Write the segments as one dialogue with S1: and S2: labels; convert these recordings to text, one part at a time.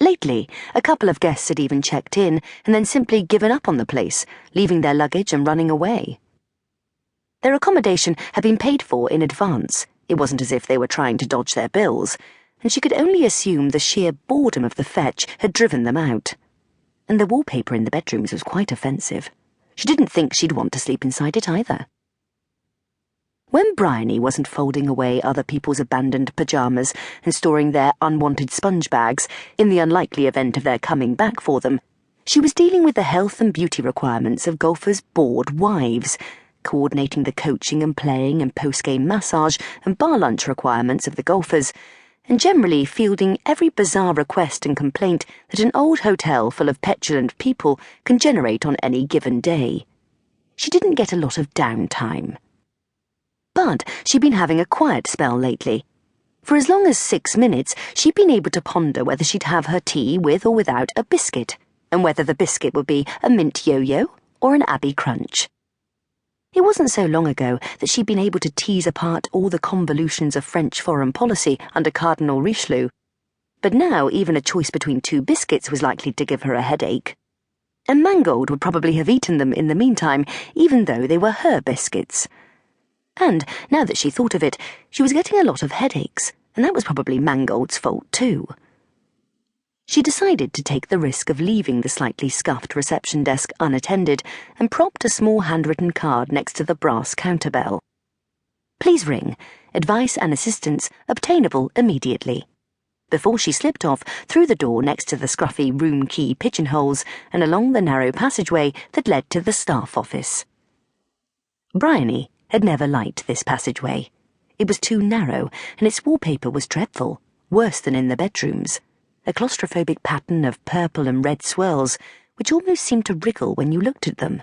S1: Lately, a couple of guests had even checked in and then simply given up on the place, leaving their luggage and running away. Their accommodation had been paid for in advance. It wasn't as if they were trying to dodge their bills, and she could only assume the sheer boredom of the fetch had driven them out. And the wallpaper in the bedrooms was quite offensive. She didn't think she'd want to sleep inside it either. When Bryony wasn't folding away other people's abandoned pyjamas and storing their unwanted sponge bags in the unlikely event of their coming back for them, she was dealing with the health and beauty requirements of golfers' bored wives, coordinating the coaching and playing and post-game massage and bar lunch requirements of the golfers, and generally fielding every bizarre request and complaint that an old hotel full of petulant people can generate on any given day. She didn't get a lot of downtime. But she'd been having a quiet spell lately. For as long as 6 minutes, she'd been able to ponder whether she'd have her tea with or without a biscuit, and whether the biscuit would be a mint yo-yo or an Abbey Crunch. It wasn't so long ago that she'd been able to tease apart all the convolutions of French foreign policy under Cardinal Richelieu, but now even a choice between 2 biscuits was likely to give her a headache. And Mangold would probably have eaten them in the meantime, even though they were her biscuits. And, now that she thought of it, she was getting a lot of headaches, and that was probably Mangold's fault too. She decided to take the risk of leaving the slightly scuffed reception desk unattended and propped a small handwritten card next to the brass counterbell. Please ring. Advice and assistance obtainable immediately. Before she slipped off through the door next to the scruffy room key pigeonholes and along the narrow passageway that led to the staff office. Bryony had never liked this passageway. It was too narrow, and its wallpaper was dreadful, worse than in the bedrooms. A claustrophobic pattern of purple and red swirls, which almost seemed to wriggle when you looked at them.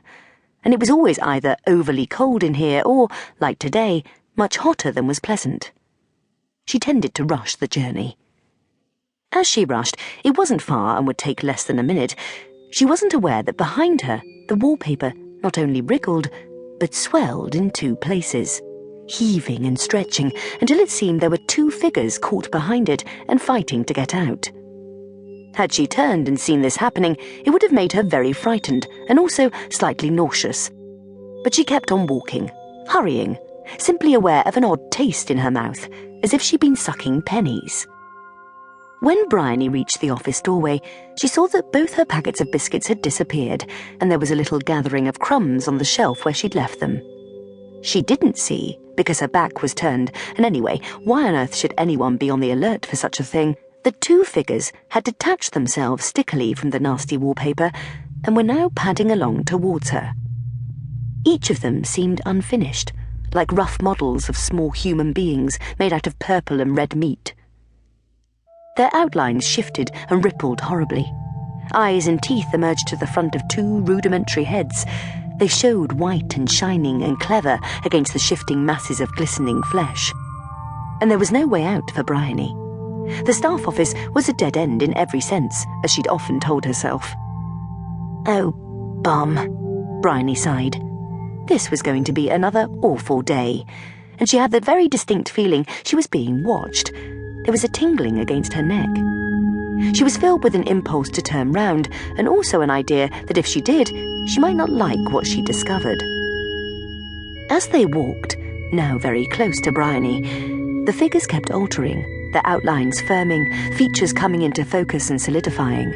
S1: And it was always either overly cold in here or, like today, much hotter than was pleasant. She tended to rush the journey. As she rushed, it wasn't far and would take less than a minute. She wasn't aware that behind her, the wallpaper not only wriggled, but swelled in 2 places, heaving and stretching until it seemed there were 2 figures caught behind it and fighting to get out. Had she turned and seen this happening, it would have made her very frightened and also slightly nauseous. But she kept on walking, hurrying, simply aware of an odd taste in her mouth, as if she'd been sucking pennies. When Bryony reached the office doorway, she saw that both her packets of biscuits had disappeared, and there was a little gathering of crumbs on the shelf where she'd left them. She didn't see, because her back was turned, and anyway, why on earth should anyone be on the alert for such a thing? The 2 figures had detached themselves stickily from the nasty wallpaper and were now padding along towards her. Each of them seemed unfinished, like rough models of small human beings made out of purple and red meat. Their outlines shifted and rippled horribly. Eyes and teeth emerged to the front of 2 rudimentary heads. They showed white and shining and clever against the shifting masses of glistening flesh. And there was no way out for Bryony. The staff office was a dead end in every sense, as she'd often told herself. Oh, bum, Bryony sighed. This was going to be another awful day, and she had the very distinct feeling she was being watched. There was a tingling against her neck. She was filled with an impulse to turn round, and also an idea that if she did, she might not like what she discovered. As they walked, now very close to Bryony, the figures kept altering, their outlines firming, features coming into focus and solidifying.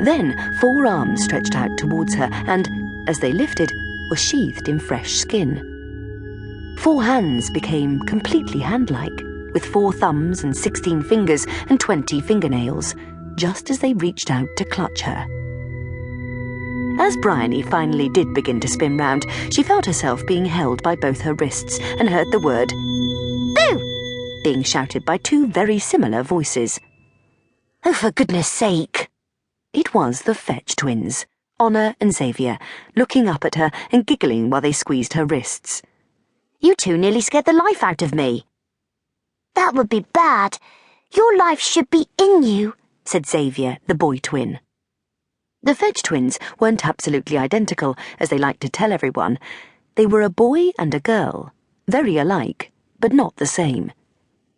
S1: Then 4 arms stretched out towards her and, as they lifted, were sheathed in fresh skin. 4 hands became completely hand-like, with 4 thumbs and 16 fingers and 20 fingernails, just as they reached out to clutch her. As Bryony finally did begin to spin round, she felt herself being held by both her wrists and heard the word, "Boo!" being shouted by 2 very similar voices. Oh, for goodness sake! It was the Fetch twins, Honor and Xavier, looking up at her and giggling while they squeezed her wrists. "You 2 nearly scared the life out of me."
S2: "That would be bad. Your life should be in you," said Xavier, the boy twin. The Fetch twins weren't absolutely identical, as they liked to tell everyone. They were a boy and a girl, very alike, but not the same.